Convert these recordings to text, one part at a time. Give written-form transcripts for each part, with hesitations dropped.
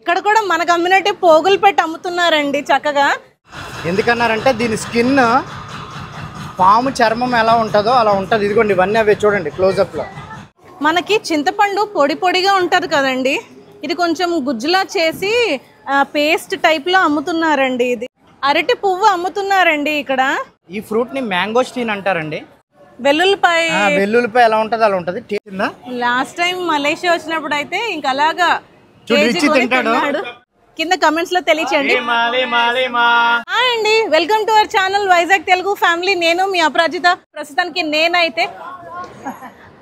ఇక్కడ కూడా మన కమ్యూనిటీ పోగులు పెట్టి అమ్ముతున్నారండి చక్కగా. ఎందుకన్నారంటే దీని స్కిన్ పాము చర్మం ఎలా ఉంటుందో అలా ఉంటుంది. ఇదిగోండి ఇవన్నీ అవే చూడండి క్లోజప్లో. మనకి చింతపండు పొడి పొడిగా ఉంటుంది కదండి, ఇది కొంచెం గుజ్జులా చేసి పేస్ట్ టైప్లో అమ్ముతున్నారండి. ఇది అరటి పువ్వు అమ్ముతున్నారండి ఇక్కడ. ఈ ఫ్రూట్ని మ్యాంగోస్టీన్ అంటారండి. వెల్లుల్లిపాయ ఎలా ఉంటుంది అలా ఉంటుంది. లాస్ట్ టైం మలేషియా వచ్చినప్పుడు అయితే ఇంకా అలాగా తింటాడు. కింద కమెంట్స్ లో తెలియచేయండి. హాయ్ అండి, welcome to our channel Vizag Telugu family. నేను మీ అపరాజిత. ప్రస్తుతానికి నేనైతే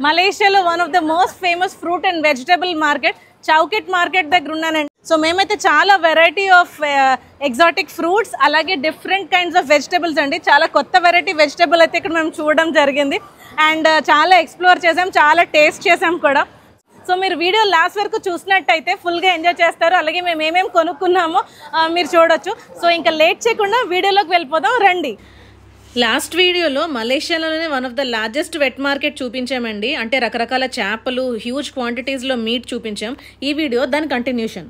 మలేషియాలో one of the most famous fruit and vegetable market Chow Kit market దగ్గర ఉన్నానండి. సో మేమైతే చాలా వెరైటీ ఆఫ్ ఎగ్జాటిక్ ఫ్రూట్స్ అలాగే డిఫరెంట్ కైండ్స్ ఆఫ్ వెజిటబుల్స్ అండి, చాలా కొత్త వెరైటీ వెజిటబుల్ అయితే ఇక్కడ మేము చూడడం జరిగింది. అండ్ చాలా ఎక్స్ప్లోర్ చేసాం, చాలా టేస్ట్ చేసాం కూడా. సో మీరు వీడియో లాస్ట్ వరకు చూసినట్టయితే ఫుల్గా ఎంజాయ్ చేస్తారు. అలాగే మేము ఏమేమి కొనుక్కున్నామో మీరు చూడొచ్చు. సో ఇంకా లేట్ చేయకుండా వీడియోలోకి వెళ్ళిపోదాం రండి. లాస్ట్ వీడియోలో మలేషియాలోనే one of the largest wet market చూపించామండి. అంటే రకరకాల చేపలు హ్యూజ్ క్వాంటిటీస్లో మీట్ చూపించాం. ఈ వీడియో దాని continuation.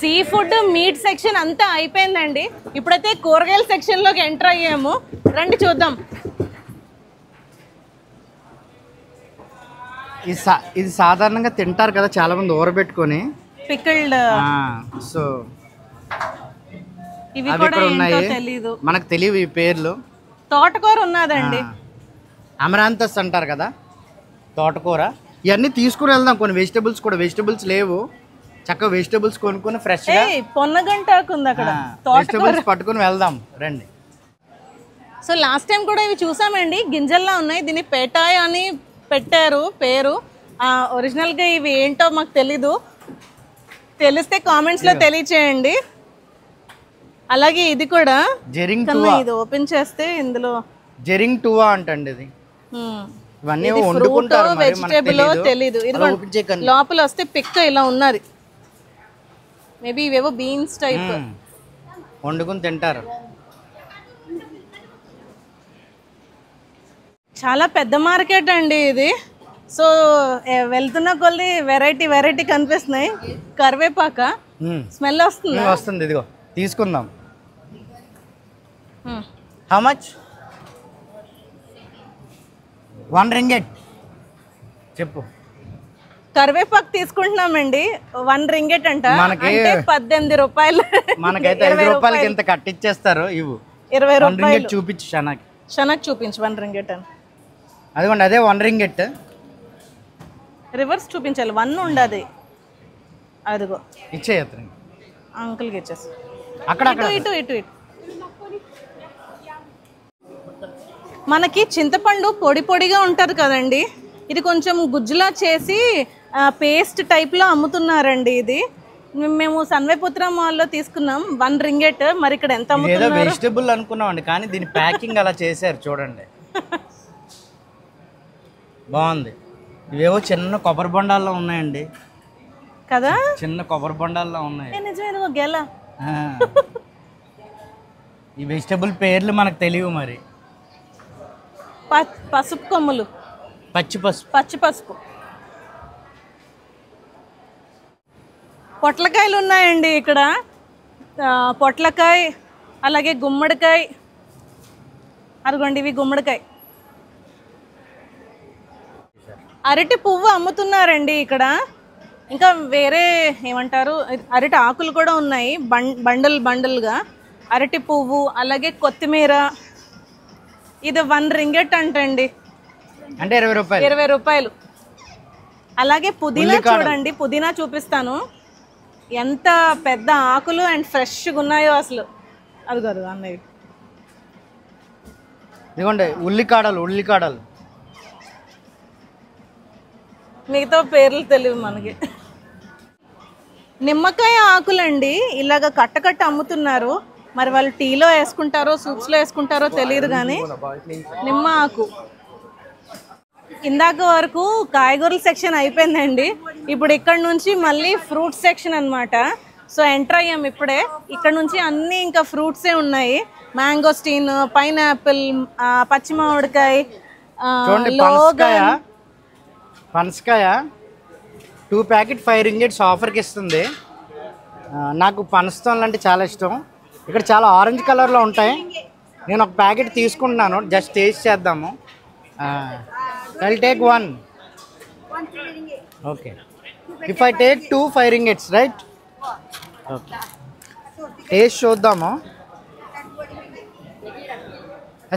Sea food meet section అంతా అయిపోయిందండి. ఇప్పుడైతే కూరగాయల సెక్షన్లోకి ఎంటర్ అయ్యాము. రండి చూద్దాం. ఇది సాధారణంగా తింటారు కదా చాలా మంది ఊరబెట్టుకొని పికిల్డ్. సో ఇవి కూడా ఏంటో తెలీదు, మనకు తెలియవు ఈ పేర్లు. తోటకూర ఉన్నదండి, అమరాంతస్ అంటారు కదా తోటకూర. ఇవన్నీ తీసుకుని వెళ్దాం. కొన్ని వెజిటబుల్స్ లేవు, చక్కగా వెజిటబుల్స్ కొనుక్కొని ఫ్రెష్ గా పొన్నగంటాకు ఉంది అక్కడ, వెజిటబుల్స్ పట్టుకుని వెళ్దాం రండి. సో లాస్ట్ టైం కూడా ఇవి చూసామండి, గింజల్లా ఉన్నాయి. దీన్ని పేటాయ్ అని పెట్టారు పేరు. ఒరిజినల్గా ఇవి ఏంటో మాకు తెలీదు, తెలిస్తే కామెంట్స్లో తెలియచేయండి. అలాగే ఇది కూడా ఇది ఓపెన్ చేస్తే ఇందులో జెరింగ్ టువా అంటండి. ఇది ఇవన్నీ వండుకుంటారు, వెజిటేబుల్ తెలీదు. ఇది లోపల వస్తే పిక్క ఇలా ఉన్నది. మేబీ ఇవేవో బీన్స్ టైప్ వండుకుని తింటారు. చాలా పెద్ద మార్కెట్ అండి ఇది. సో వెళ్తున్న కొద్ది వెరైటీ కనిపిస్తున్నాయి. కరివేపాక స్మెల్ వస్తుంది. ఇదిగో తీసుకుందాం. How much? 1 రింగెట్ చెప్పు. కరివేపాకు తీసుకుంటున్నామండి. 1 రింగెట్ అంట, అంటే 18 రూపాయలు. మనకైతే 5 రూపాయలకి ఇంత కట్టిచ్చేస్తారు. ఇవ్వు 20 రూపాయలు. చూపించు షనక్ చూపించు 1 రింగెట్ అని. అదిగోండి అదే 1 రింగెట్. రివర్స్ చూపించాలి, 1 ఉండదు. అదిగో ఇచ్చే అంకుల్కి ఇచ్చేసి అక్కడ ఇటు. మనకి చింతపండు పొడి పొడిగా ఉంటుంది కదండి, ఇది కొంచెం గుజ్జులా చేసి పేస్ట్ టైప్లో అమ్ముతున్నారండి. ఇది మేము సన్వైపుత్ర మాల్లో తీసుకున్నాం. 1 రింగెట్. మరి ఇక్కడ ఎంత అమ్ముతున్నారు? వెజిటబుల్ అనుకున్నామండి, కానీ దీని ప్యాకింగ్ అలా చేశారు చూడండి. బాగుంది. ఇవేవో చిన్న కొబ్బరి బొండాల్లో ఉన్నాయండి కదా, చిన్న కొబ్బరి బొండాల్లో ఉన్నాయి. నిజమే గెల. ఈ వెజిటబుల్ పేర్లు మనకు తెలియవు మరి. పసుపు కొమ్ములు, పచ్చి పసుపు. పొట్లకాయలు ఉన్నాయండి ఇక్కడ. పొట్లకాయ అలాగే గుమ్మడికాయ. అదిగోండి ఇవి గుమ్మడికాయ. అరటి పువ్వు అమ్ముతున్నారండి ఇక్కడ. ఇంకా వేరే ఏమంటారు, అరటి ఆకులు కూడా ఉన్నాయి బండులుగా. అరటి పువ్వు అలాగే కొత్తిమీర. ఇది 1 రింగెట్ అంటండి, అంటే 20 రూపాయలు. అలాగే పుదీనా చూడండి, పుదీనా చూపిస్తాను. ఎంత పెద్ద ఆకులు అండ్ ఫ్రెష్గా ఉన్నాయో అసలు. అది కాదు అన్నయ్య. ఇదిగోండి ఉల్లికాడలు. మిగతా పేర్లు తెలియదు మనకి. నిమ్మకాయ ఆకులండి, ఇలాగ కట్ట అమ్ముతున్నారు. మరి వాళ్ళు టీలో వేసుకుంటారో సూప్స్లో వేసుకుంటారో తెలియదు, కానీ నిమ్మ ఆకు. ఇందాక వరకు కాయగూరల సెక్షన్ అయిపోయిందండి. ఇప్పుడు ఇక్కడ నుంచి మళ్ళీ ఫ్రూట్స్ సెక్షన్ అనమాట. సో ఎంటర్ అయ్యాం ఇప్పుడే. ఇక్కడ నుంచి అన్నీ ఇంకా ఫ్రూట్సే ఉన్నాయి. మ్యాంగోస్టీన్, పైనాపిల్, పచ్చి మామిడికాయ, పనసకాయ 2 ప్యాకెట్ 5 రింగెట్స్ ఆఫర్కి ఇస్తుంది. నాకు పనస్తోన్లు అంటే చాలా ఇష్టం. ఇక్కడ చాలా ఆరెంజ్ కలర్లో ఉంటాయి. నేను ఒక ప్యాకెట్ తీసుకుంటున్నాను, జస్ట్ టేస్ట్ చేద్దాము. I'll take 1. Okay, if I take 2 5 ringgits, right? Okay, taste చూద్దాము.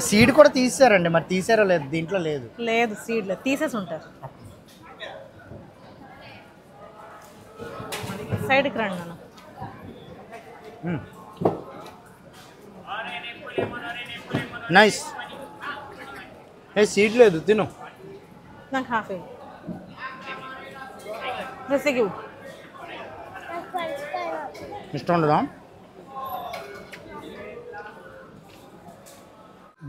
సీడ్ కూడా తీసారండి, మరి తీసారో లేదు? దీంట్లో లేదు. లేదు, సీడ్ లేదు, తీసేసి ఉంటారు. సైడ్కి రండి నాన్న. నైస్. సీడ్ లేదు, తిను. నాకు హాఫ్ రెసిగ్యూ ఇష్టం ఉండదా?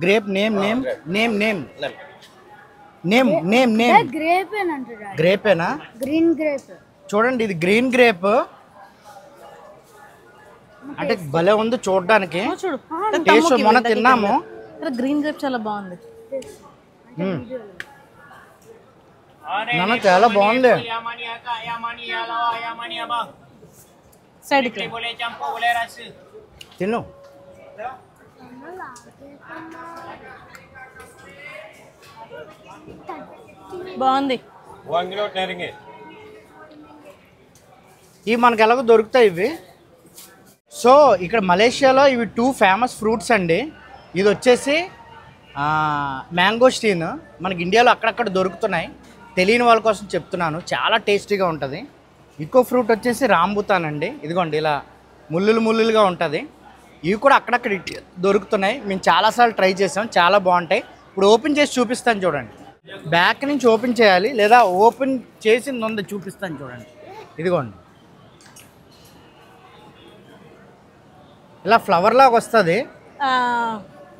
Grape name name name name name name name గ్రేపేనా? Green grape. చూడండి, ఇది గ్రీన్ గ్రేప్. అంటే భలే ఉంది చూడడానికి. చూడు, టేస్ట్ మొన్న తిన్నాము. గ్రీన్ గ్రేప్ చాలా బాగుంది. నాన్న చాలా బాగుంది. సైడ్కి తిను. బాగుంది. ఇవి మనకు ఎలాగో దొరుకుతాయి ఇవి. సో ఇక్కడ మలేషియాలో ఇవి 2 ఫేమస్ ఫ్రూట్స్ అండి. ఇది వచ్చేసి మ్యాంగోస్టీన్. మనకి ఇండియాలో అక్కడక్కడ దొరుకుతున్నాయి, తెలియని వాళ్ళ కోసం చెప్తున్నాను. చాలా టేస్టీగా ఉంటుంది. ఇంకో ఫ్రూట్ వచ్చేసి రాంబుతాన్ అండి. ఇదిగోండి, ఇలా ముళ్ళులు ముళ్ళులుగా ఉంటుంది. ఇవి కూడా అక్కడక్కడ దొరుకుతున్నాయి. మేము చాలాసార్లు ట్రై చేసాం, చాలా బాగుంటాయి. ఇప్పుడు ఓపెన్ చేసి చూపిస్తాను చూడండి. బ్యాక్ నుంచి ఓపెన్ చేయాలి, లేదా ఓపెన్ చేసింది ఉంది చూపిస్తాను చూడండి. ఇదిగోండి, ఇలా ఫ్లవర్ లాగా వస్తుంది.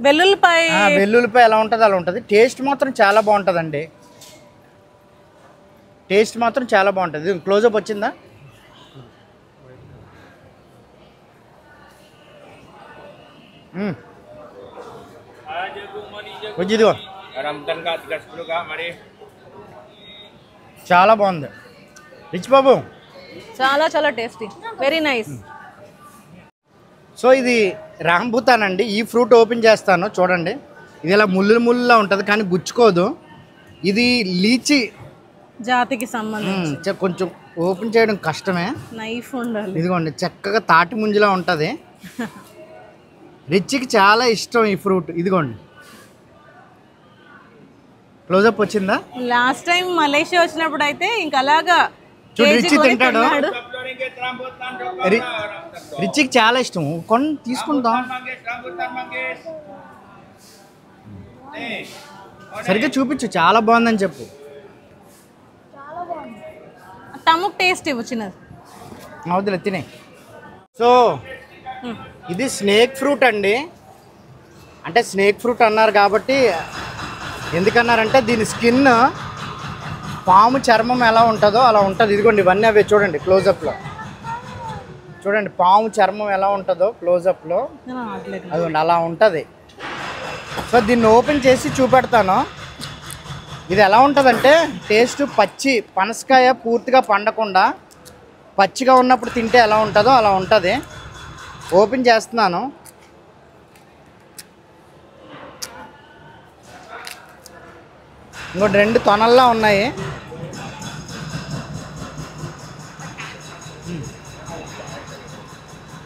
వెల్లుల్లిపాయ వెల్లుల్లిపాయ ఎలా ఉంటుంది అలా ఉంటుంది. టేస్ట్ మాత్రం చాలా బాగుంటుందండి. టేస్ట్ మాత్రం చాలా బాగుంటుంది. క్లోజప్ వచ్చిందా? ఇదిగో చాలా బాగుంది. రిచ్ బాబు, చాలా చాలా టేస్టీ, వెరీ నైస్. సో ఇది రాంబుతాన్ అండి. ఈ ఫ్రూట్ ఓపెన్ చేస్తాను చూడండి. ఇది ఇలా ముళ్ళు ముళ్ళులా ఉంటుంది, కానీ గుచ్చుకోదు. ఇది లీచి జాతికి సంబంధించి కొంచెం ఓపెన్ చేయడం కష్టమే, నైఫ్ ఉండాలి. ఇదిగోండి, చక్కగా తాటి ముంజులా ఉంటుంది. రిచ్చికి చాలా ఇష్టం ఈ ఫ్రూట్. ఇదిగోండి, క్లోజప్ వచ్చిందా? లాస్ట్ టైం మలేషియా వచ్చినప్పుడు అయితే ఇంకా అలాగా చూడు, రిచి తింటాడు. రిచ్చికి చాలా ఇష్టం. కొన్ని తీసుకుంటాం. సరిగ్గా చూపించు, చాలా బాగుందని చెప్పు. తమకు టేస్ట్ ఇవ్వచ్చినది అవుతులే, తినే. సో ఇది స్నేక్ ఫ్రూట్ అండి. అంటే స్నేక్ ఫ్రూట్ అన్నారు కాబట్టి, ఎందుకన్నారంటే దీని స్కిన్ పాము చర్మం ఎలా ఉంటుందో అలా ఉంటుంది. ఇదిగోండి, ఇవన్నీ అవే చూడండి క్లోజప్లో. చూడండి, పాము చర్మం ఎలా ఉంటుందో క్లోజప్లో అదిగోండి అలా ఉంటుంది. సో దీన్ని ఓపెన్ చేసి చూపెడతాను. ఇది ఎలా ఉంటుందంటే టేస్ట్ పచ్చి పనసకాయ పూర్తిగా పండకుండా పచ్చిగా ఉన్నప్పుడు తింటే ఎలా ఉంటుందో అలా ఉంటుంది. ఓపెన్ చేస్తున్నాను. ఇంకోటి 2 తొనల్లా ఉన్నాయి.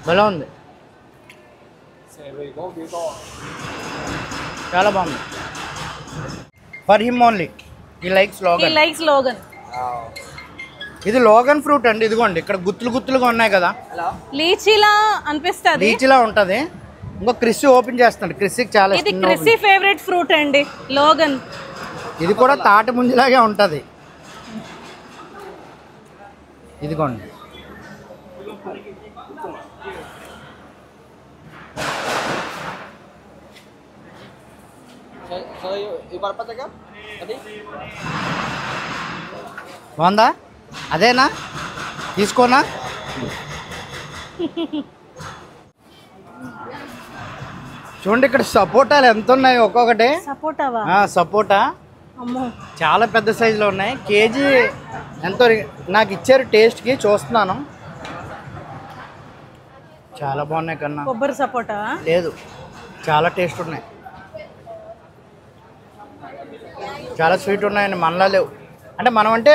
భలే ఉంది, చాలా బాగుంది. ఫర్ హిమ్ ఓన్లీ, ఈ లైక్స్ లోగన్. ఇది లోగన్ ఫ్రూట్ అండి. ఇదిగోండి, ఇక్కడ గుత్తులు గుత్తులుగా ఉన్నాయి కదా, లీచీలా అనిపిస్తుంది. లీచీలా ఉంటుంది. ఇంకో క్రిస్సీ ఓపెన్ చేస్తున్నాడు. క్రిస్సీకి చాలా ఇది క్రిస్సీ ఫేవరెట్ ఫ్రూట్ అండి, లోగన్. ఇది కూడా తాటి ముంజలాగే ఉంటుంది. ఇదిగోండి, బాగుందా? అదేనా, తీసుకోనా? చూడండి, ఇక్కడ సపోటాలు ఎంత ఉన్నాయి ఒక్కొక్కటి. సపోటా చాలా పెద్ద సైజులో ఉన్నాయి. కేజీ ఎంతో నాకు ఇచ్చారు టేస్ట్కి. చూస్తున్నాను. చాలా బాగున్నాయి కన్నా. కొబ్బరి సపోటా లేదు, చాలా టేస్ట్ ఉన్నాయి, చాలా స్వీట్ ఉన్నాయండి. మనలా లేవు. అంటే మనం అంటే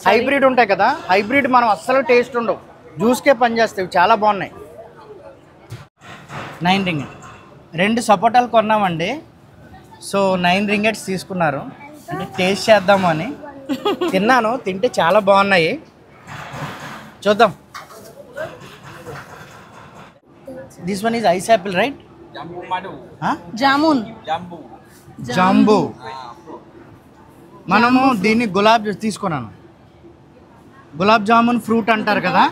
హైబ్రిడ్ ఉంటాయి కదా, హైబ్రిడ్ మనం అస్సలు టేస్ట్ ఉండవు, జ్యూస్కే పనిచేస్తాయి. చాలా బాగున్నాయి. 9 రింగెట్ 2 సపోటాలు కొన్నామండి. సో 9 రింగెట్స్ తీసుకున్నారు. అంటే టేస్ట్ చేద్దాము అని తిన్నాను. తింటే చాలా బాగున్నాయి. చూద్దాం. This one is ice apple right? Jamun జాంబూ. మనము దీన్ని గులాబ్ తీసుకున్నాను. గులాబ్ జామున్ ఫ్రూట్ అంటారు కదా.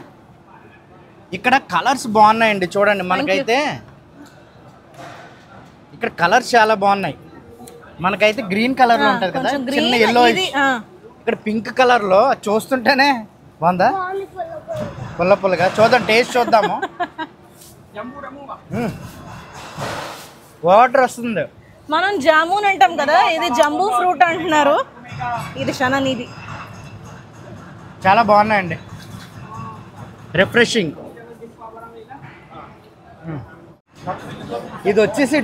ఇక్కడ కలర్స్ బాగున్నాయండి, చూడండి. మనకైతే ఇక్కడ కలర్స్ చాలా బాగున్నాయి. మనకైతే గ్రీన్ కలర్ లో ఉంటది కదా, చిన్న ఎల్లో. ఇక్కడ పింక్ కలర్ లో చూస్తుంటేనే బాగుందా, పుల్ల పుల్లగా. చూద్దాం, టేస్ట్ చూద్దాము. వాటర్ వస్తుంది. మనం జామున్ అంటాం కదా, ఇది జంబూ ఫ్రూట్ అంటున్నారు. ఇది షననిది. చాలా బాగున్నాయండి, రిఫ్రెషింగ్. ఇది వచ్చేసి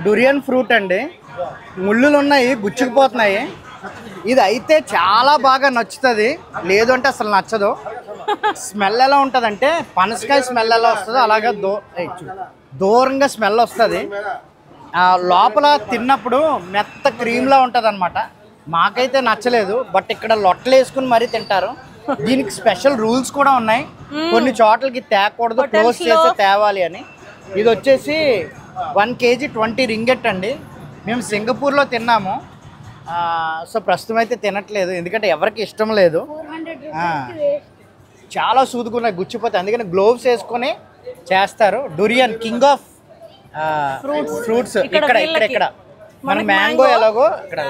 డురియన్ ఫ్రూట్ అండి. ముళ్ళులు ఉన్నాయి, గుచ్చుకుపోతున్నాయి. ఇది అయితే చాలా బాగా నచ్చుతుంది, లేదు అంటే అసలు నచ్చదు. స్మెల్ ఎలా ఉంటుంది అంటే పనసకాయ స్మెల్ ఎలా వస్తుందో అలాగా దూరంగా స్మెల్ వస్తుంది. లోపల తిన్నప్పుడు మెత్త క్రీమ్లా ఉంటుంది అనమాట. మాకైతే నచ్చలేదు, బట్ ఇక్కడ లొట్టలు వేసుకుని మరీ తింటారు. దీనికి స్పెషల్ రూల్స్ కూడా ఉన్నాయి. కొన్ని చోట్లకి తేకూడదు, క్లోజ్ చేసి తేవాలి అని. ఇది వచ్చేసి 1 kg 20 రింగెట్ అండి. మేము సింగపూర్లో తిన్నాము. సో ప్రస్తుతం అయితే తినట్లేదు, ఎందుకంటే ఎవరికి ఇష్టం లేదు. చాలా సూదుకున్నాయి, గుచ్చిపోతాయి. అందుకని గ్లోవ్స్ వేసుకొని చేస్తారు. డురియన్ కింగ్ ఆఫ్ ఫ్రూట్స్. ఇక్కడ ఇక్కడ ఇక్కడ మన మ్యాంగో ఎలాగో ఇక్కడ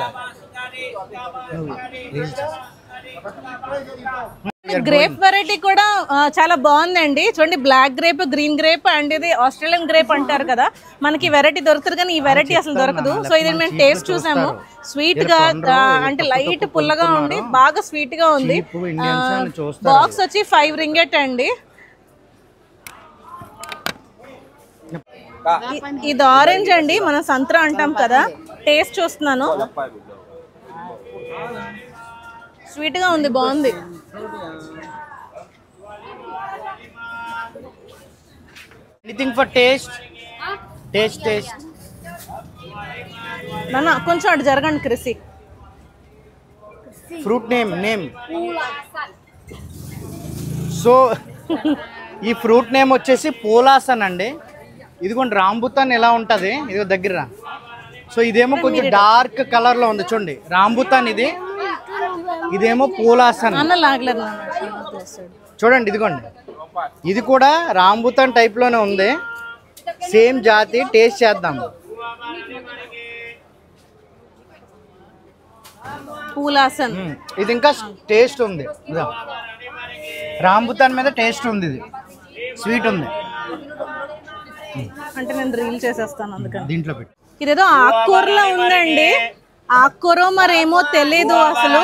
గ్రేప్ వెరైటీ కూడా చాలా బాగుందండి. చూడండి, black grape, green grape and ఇది ఆస్ట్రేలియన్ గ్రేప్ అంటారు కదా. మనకి వెరైటీ దొరుకుతుంది, కానీ ఈ వెరైటీ అసలు దొరకదు. సో ఇది మేము టేస్ట్ చూసాము. స్వీట్ గా అంటే లైట్ పుల్లగా ఉండి బాగా స్వీట్ గా ఉంది. బాక్స్ వచ్చి 5 రింగెట్ అండి. ఇది ఆరెంజ్ అండి, మనం సంత్రా అంటాం కదా. టేస్ట్ చూస్తున్నాను, స్వీట్ గా ఉంది, బాగుంది. Anything for taste. Taste taste నాన్న కొంచెం అటు జరగండి క్రిసి. Fruit name. సో ఈ ఫ్రూట్ నేమ్ వచ్చేసి పూలాసన్ అండి. ఇదిగోండి, రాంబుతాన్ ఎలా ఉంటుంది, ఇదిగో దగ్గర. సో ఇదేమో కొంచెం డార్క్ కలర్ లో ఉంది, చూడండి. రాంబుతాన్ ఇది, ఇదేమో పూలాసన్. చూడండి, ఇదిగోండి. ఇది కూడా రాంబుతాన్ టైప్ లోనే ఉంది, సేమ్ జాతి. టేస్ట్ చేద్దాము. పూలాసన్ ఇది ఇంకా టేస్ట్ ఉంది. రాంబుతాన్ మీద టేస్ట్ ఉంది, ఇది స్వీట్ ఉంది. అంటే నేను రీల్ చేసేస్తాను అందుకని. దీంట్లో పెట్టి ఇదేదో ఆకుకూరలో ఉందండి. ఆకుకూర మరేమో తెలీదు అసలు.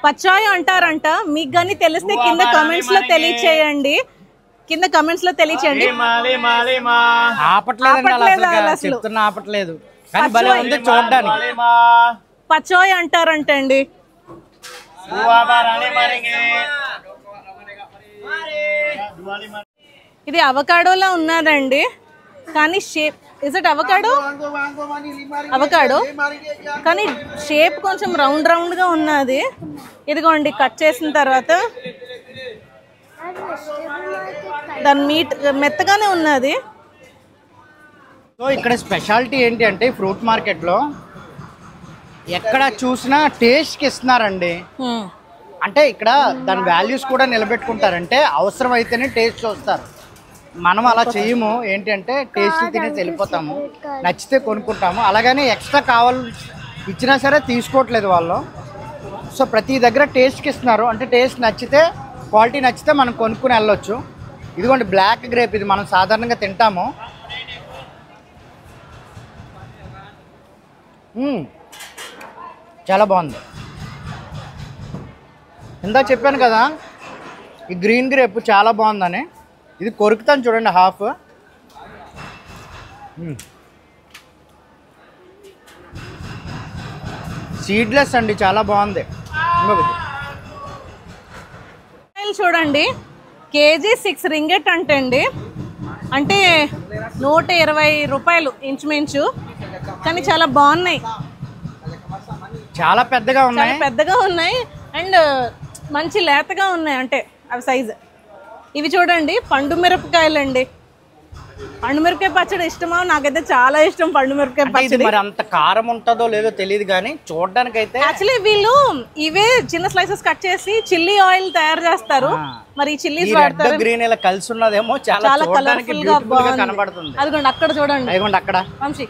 పచ్చాయ అంటారంట. మీకు కానీ తెలిస్తే కింద కమెంట్స్ లో తెలియచేయండి. ఆపట్లేదు, కానీ భలే ఉంది చూడడానికి. పచ్చాయ అంటారంటండి. ఇది అవకాడోలా ఉన్నదండి, కానీ షేప్ ఇస్ ఇట్ అవకాడో కానీ షేప్ కొంచెం రౌండ్ గా ఉన్నది. ఇదిగోండి, కట్ చేసిన తర్వాత దాని మెత్తగానే ఉన్నది. సో ఇక్కడ స్పెషాలిటీ ఏంటి అంటే ఫ్రూట్ మార్కెట్లో ఎక్కడ చూసినా టేస్ట్కి ఇస్తున్నారండి. అంటే ఇక్కడ దాని వాల్యూస్ కూడా నిలబెట్టుకుంటారంటే అవసరం అయితేనే టేస్ట్ చూస్తారు. మనం అలా చేయము. ఏంటి అంటే టేస్ట్ తినేసి వెళ్ళిపోతాము, నచ్చితే కొనుక్కుంటాము. అలాగని ఎక్స్ట్రా కావాలి ఇచ్చినా సరే తీసుకోవట్లేదు వాళ్ళు. సో ప్రతి దగ్గర టేస్ట్కి ఇస్తున్నారు. అంటే టేస్ట్ నచ్చితే, క్వాలిటీ నచ్చితే మనం కొనుక్కుని వెళ్ళొచ్చు. ఇదిగోండి బ్లాక్ గ్రేప్, ఇది మనం సాధారణంగా తింటాము. చాలా బాగుంది. ఇందాక చెప్పాను కదా ఈ గ్రీన్ గ్రేప్ చాలా బాగుందని. ఇది కొరుకుతాను చూడండి హాఫ్. సీడ్లెస్ అండి, చాలా బాగుంది. చూడండి కేజీ 6 రింగెట్ అంటే అండి, అంటే 120 రూపాయలు ఇంచుమించు. కానీ చాలా బాగున్నాయి, చాలా పెద్దగా ఉన్నాయి అండ్ మంచి లేతగా ఉన్నాయి, అంటే అవి సైజు. ఇవి చూడండి పండు మిరపకాయలు అండి. పండు మిరపకాయ పచ్చడి ఇష్టమా? నాకైతే చాలా ఇష్టం పండు మిరపకాయ పచ్చడి. మరి అంత కారం ఉంటుందో లేదో తెలియదు కానీ చూడడానికి అయితే యాక్చువల్లీ వీళ్ళు ఇవే చిన్న స్లైసెస్ కట్ చేసి చిల్లీ ఆయిల్ తయారు చేస్తారు. మరి ఈ చిల్లీస్ వాడతారు. గ్రీన్ ఇలా కలిసి ఉన్నదేమో చాలా కలర్ఫుల్ గా కనబడుతుంది. అదిగోండి అక్కడ చూడండి, అదిగోండి అక్కడ. వంశీ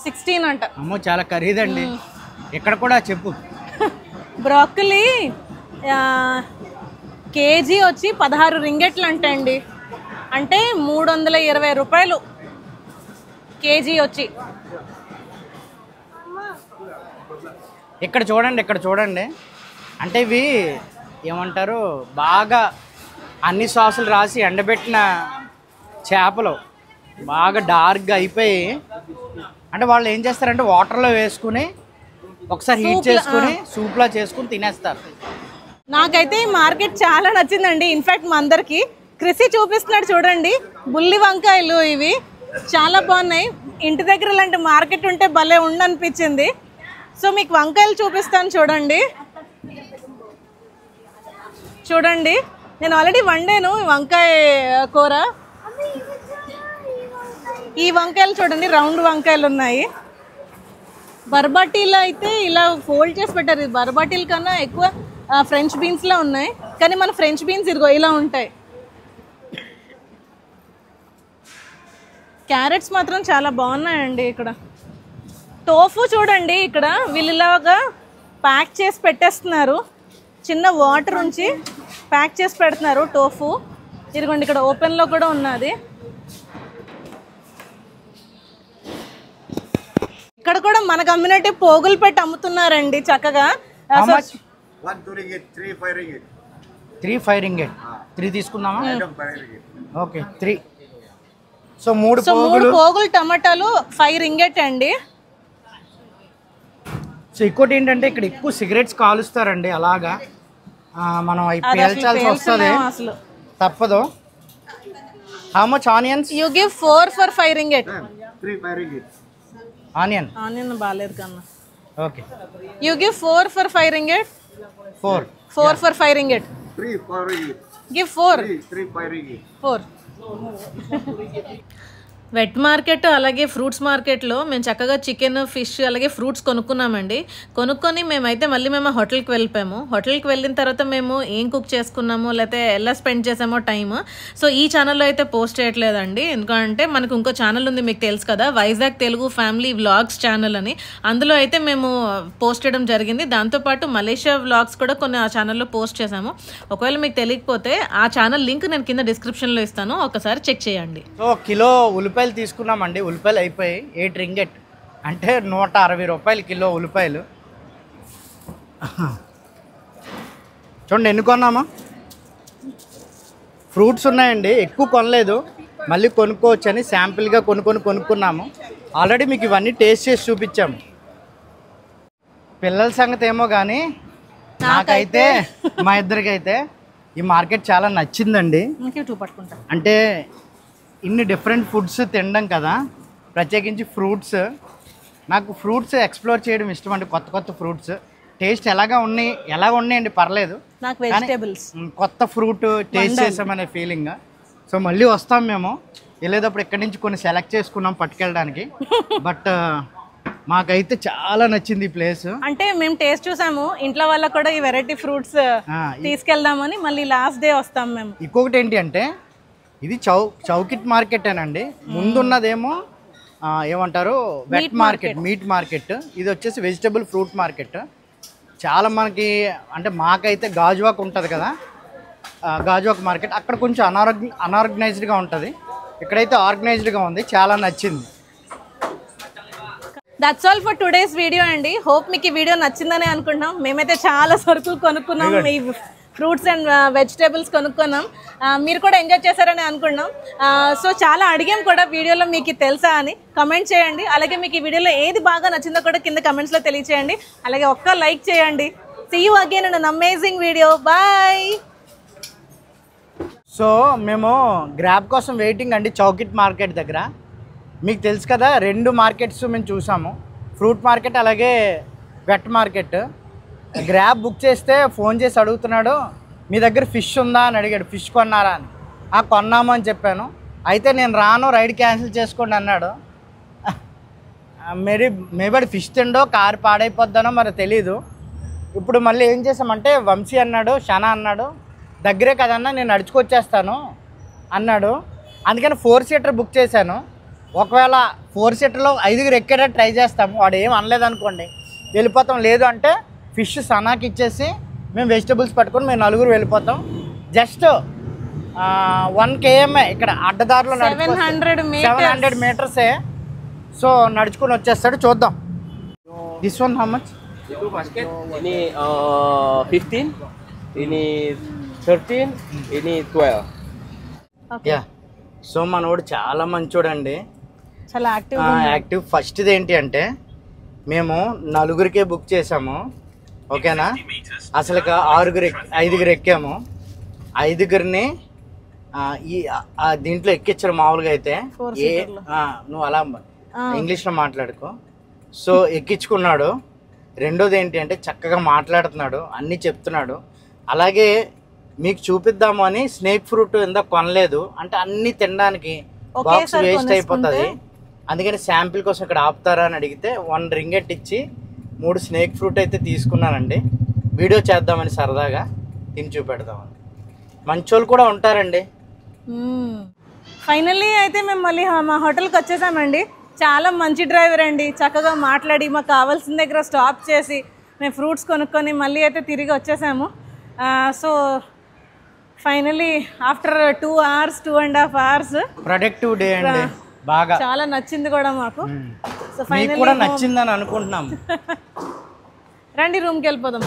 16 అంట. అమ్మో చాలా ఖరీదండి. ఇక్కడ కూడా చెప్పు. బ్రాకలీ కేజీ వచ్చి 16 రింగెట్లు అంట అండి, అంటే 320 రూపాయలు కేజీ వచ్చి. ఇక్కడ చూడండి, అంటే ఇవి ఏమంటారు, బాగా అన్ని సాసులు రాసి ఎండబెట్టిన చేపలు, బాగా డార్క్గా అయిపోయి. అంటే వాళ్ళు ఏం చేస్తారంటే వాటర్లో వేసుకుని ఒకసారి హీట్ చేసుకుని సూప్లా చేసుకుని తినేస్తారు. నాకైతే ఈ మార్కెట్ చాలా నచ్చిందండి. ఇన్ఫాక్ట్ మా అందరికి క్రిసి చూపిస్తున్నాడు చూడండి, బుల్లి వంకాయలు ఇవి చాలా బాగున్నాయి. ఇంటి దగ్గర ఇలాంటి మార్కెట్ ఉంటే భలే ఉండనిపించింది. సో మీకు వంకాయలు చూపిస్తాను చూడండి. నేను ఆల్రెడీ వండాను వంకాయ కూర. ఈ వంకాయలు చూడండి, రౌండ్ వంకాయలు ఉన్నాయి. బర్బాటీలో అయితే ఇలా ఫోల్డ్ చేసి పెట్టారు. ఇది బర్బాటీల కన్నా ఎక్కువ ఫ్రెంచ్ బీన్స్లా ఉన్నాయి, కానీ మన ఫ్రెంచ్ బీన్స్ ఇదిగో ఇలా ఉంటాయి. క్యారెట్స్ మాత్రం చాలా బాగున్నాయండి. ఇక్కడ టోఫు చూడండి, ఇక్కడ వీళ్ళలాగా ప్యాక్ చేసి పెట్టేస్తున్నారు. చిన్న వాటర్ ఉంచి ప్యాక్ చేసి పెడుతున్నారు టోఫు. ఇదిగోండి ఇక్కడ ఓపెన్లో కూడా ఉన్నది. ఇక్కడ కూడా మన కమ్యూనిటీ పోగులు పెట్టి అమ్ముతున్నారండి చక్కగా. 3 రింగెట్ 3 తీసుకుందామా? ఓకే 3. సో 3 పోగులు టమాటాలు 5 రింగెట్ అండి. సో ఇంకోటి ఏంటంటే ఇక్కడ ఎక్కువ సిగరెట్స్ కాలుస్తారండి, అలాగా మనం పేల్చాల్సి వస్తుంది, అసలు తప్పదు. How much onions? You give 4 for 5 ringgit. 5 ringgit. Onion బాలేదు కన్నా. Okay. You give 4 for 5 ringgit. 4 for 5 ringgit. 3 for ringgit. Give 4. 3 5 ringgit. 4. Wet market అలాగే ఫ్రూట్స్ మార్కెట్లో మేము చక్కగా చికెన్, ఫిష్ అలాగే ఫ్రూట్స్ కొనుక్కున్నామండి. కొనుక్కొని మేము హోటల్కి వెళ్ళిపోయాము. హోటల్కి వెళ్ళిన తర్వాత మేము ఏం కుక్ చేసుకున్నామో లేకపోతే ఎలా స్పెండ్ చేసామో టైమ్. సో ఈ ఛానల్లో అయితే పోస్ట్ చేయట్లేదండి, ఎందుకంటే మనకు ఇంకో ఛానల్ ఉంది మీకు తెలుసు కదా, Vizag Telugu family vlogs channel అని. అందులో అయితే మేము పోస్ట్ చేయడం జరిగింది. దాంతోపాటు మలేషియా వ్లాగ్స్ కూడా కొన్ని ఆ ఛానల్లో పోస్ట్ చేసాము. ఒకవేళ మీకు తెలియకపోతే ఆ ఛానల్ లింక్ నేను కింద డిస్క్రిప్షన్లో ఇస్తాను, ఒకసారి చెక్ చేయండి. సో కిలో ఉల్లిపాయలు తీసుకున్నామండి. ఉల్లిపాయలు అయిపోయి 8 రింగెట్, అంటే 160 రూపాయలు కిలో ఉల్లిపాయలు. చూడండి ఎన్ని కొన్నామా. ఫ్రూట్స్ ఉన్నాయండి, ఎక్కువ కొనలేదు, మళ్ళీ కొనుక్కోవచ్చు అని శాంపిల్గా కొనుక్కున్నాము. ఆల్రెడీ మీకు ఇవన్నీ టేస్ట్ చేసి చూపించాము. పిల్లల సంగతి ఏమో కానీ నాకైతే మా ఇద్దరికైతే ఈ మార్కెట్ చాలా నచ్చిందండి. అంటే ఇన్ని డిఫరెంట్ ఫుడ్స్ తినడం కదా, ప్రత్యేకించి ఫ్రూట్స్. నాకు ఫ్రూట్స్ ఎక్స్ప్లోర్ చేయడం ఇష్టం అండి, కొత్త ఫ్రూట్స్. టేస్ట్ ఎలా ఉన్నాయండి పర్లేదు, కొత్త ఫ్రూట్ టేస్ట్ చేసామనే ఫీలింగ్. సో మళ్ళీ వస్తాం మేము. వెళ్ళేటప్పుడు ఇక్కడి నుంచి కొన్ని సెలెక్ట్ చేసుకున్నాం పట్టుకెళ్ళడానికి. బట్ మాకైతే చాలా నచ్చింది ఈ ప్లేస్. అంటే మేము టేస్ట్ చూసాము, ఇంట్లో వాళ్ళకి కూడా ఈ వెరైటీ ఫ్రూట్స్ తీసుకెళ్దామని మళ్ళీ లాస్ట్ డే వస్తాం మేము. ఇంకొకటి ఏంటి అంటే ఇది చౌకిట్ మార్కెట్ అనండి. ముందున్నదేమో ఏమంటారు వెట్ మార్కెట్, మీట్ మార్కెట్. ఇది వచ్చేసి వెజిటబుల్ ఫ్రూట్ మార్కెట్. చాలా మనకి అంటే మాకైతే గాజువాక్ ఉంటుంది కదా, గాజువాక్ మార్కెట్ అక్కడ కొంచెం అనార్గనైజ్డ్గా ఉంటుంది. ఇక్కడైతే ఆర్గనైజ్డ్గా ఉంది, చాలా నచ్చింది. That's all for today's video అండి. హోప్ మీకు ఈ వీడియో నచ్చిందని అనుకుంటున్నాం. మేమైతే చాలా సరుకులు కొనుక్కున్నాం, ఈ ఫ్రూట్స్ అండ్ వెజిటేబుల్స్ కొనుక్కున్నాం. మీరు కూడా ఎంజాయ్ చేశారని అనుకున్నాం. సో చాలా అడిగాం కూడా వీడియోలో మీకు తెలుసా అని. కమెంట్ చేయండి. అలాగే మీకు ఈ వీడియోలో ఏది బాగా నచ్చిందో కూడా కింద కమెంట్స్లో తెలియచేయండి. అలాగే ఒక్క లైక్ చేయండి. See you again in an amazing video. Bye. So మేము గ్రాబ్ కోసం వెయిటింగ్ అండి చౌకిట్ మార్కెట్ దగ్గర. మీకు తెలుసు కదా, 2 మార్కెట్స్ మేము చూసాము, ఫ్రూట్ మార్కెట్ అలాగే వెట్ మార్కెట్. గ్రాబ్ బుక్ చేస్తే ఫోన్ చేసి అడుగుతున్నాడు, మీ దగ్గర ఫిష్ ఉందా అని అడిగాడు. ఫిష్ కొన్నారా అని. కొన్నాము అని చెప్పాను. అయితే నేను రాను, రైడ్ క్యాన్సిల్ చేసుకోండి అన్నాడు. మేబీ ఫిష్ తిండో కారు పాడైపోద్దానో మరి తెలీదు. ఇప్పుడు మళ్ళీ ఏం చేసామంటే వంశీ అన్నాడు, షనా అన్నాడు, దగ్గరే కదన్నా నేను నడుచుకొచ్చేస్తాను అన్నాడు. అందుకని 4 సీటర్ బుక్ చేశాను. ఒకవేళ 4 సీటర్లో 5 ఎక్కేటట్టు ట్రై చేస్తాము. వాడు ఏం అనలేదు అనుకోండి వెళ్ళిపోతాం. లేదు అంటే ఫిష్ సనాకి ఇచ్చేసి మేము వెజిటబుల్స్ పట్టుకొని మేము 4 వెళ్ళిపోతాం. జస్ట్ 1 km ఇక్కడ అడ్డదారిలో 700 మీటర్సే. సో నడుచుకొని వచ్చేస్తాడు. చూద్దాం. This one how much? Itu basket ini 15, ini 13, ini 12. Yeah. So మనోడు చాలా మంచోడండి, చాలా యాక్టివ్. ఫస్ట్ది ఏంటి అంటే మేము 4 బుక్ చేసాము, ఓకేనా. అసలు 5 ఎక్కాము. 5 ఈ దీంట్లో ఎక్కించారు. మామూలుగా అయితే నువ్వు అలా ఇంగ్లీష్లో మాట్లాడుకో. సో ఎక్కించుకున్నాడు. రెండోది ఏంటి అంటే చక్కగా మాట్లాడుతున్నాడు, అన్నీ చెప్తున్నాడు. అలాగే మీకు చూపిద్దాము అని స్నేక్ ఫ్రూట్ ఇందాక కొనలేదు అంటే అన్నీ తినడానికి బాక్స్ వేస్ట్ అయిపోతుంది. అందుకని శాంపిల్ కోసం ఇక్కడ ఆపుతారా అని అడిగితే 1 రింగెట్ ఇచ్చి 3 స్నేక్ ఫ్రూట్ అయితే తీసుకున్నానండి. వీడియో చేద్దామని సరదాగా తిని చూపెడదామని. మంచోళ్ళు కూడా ఉంటారండి. ఫైనల్లీ అయితే మేము మళ్ళీ మా హోటల్కి వచ్చేసామండి. చాలా మంచి డ్రైవర్ అండి, చక్కగా మాట్లాడి మాకు కావాల్సిన దగ్గర స్టాప్ చేసి మేము ఫ్రూట్స్ కొనుక్కొని మళ్ళీ అయితే తిరిగి వచ్చేసాము. So finally after 2.5 hours productive day అండి. బాగా చాలా నచ్చింది కూడా మాకు. సో మీకు కూడా నచ్చిందని అనుకుంటున్నాం. రండి రూమ్కి వెళ్ళిపోదాం.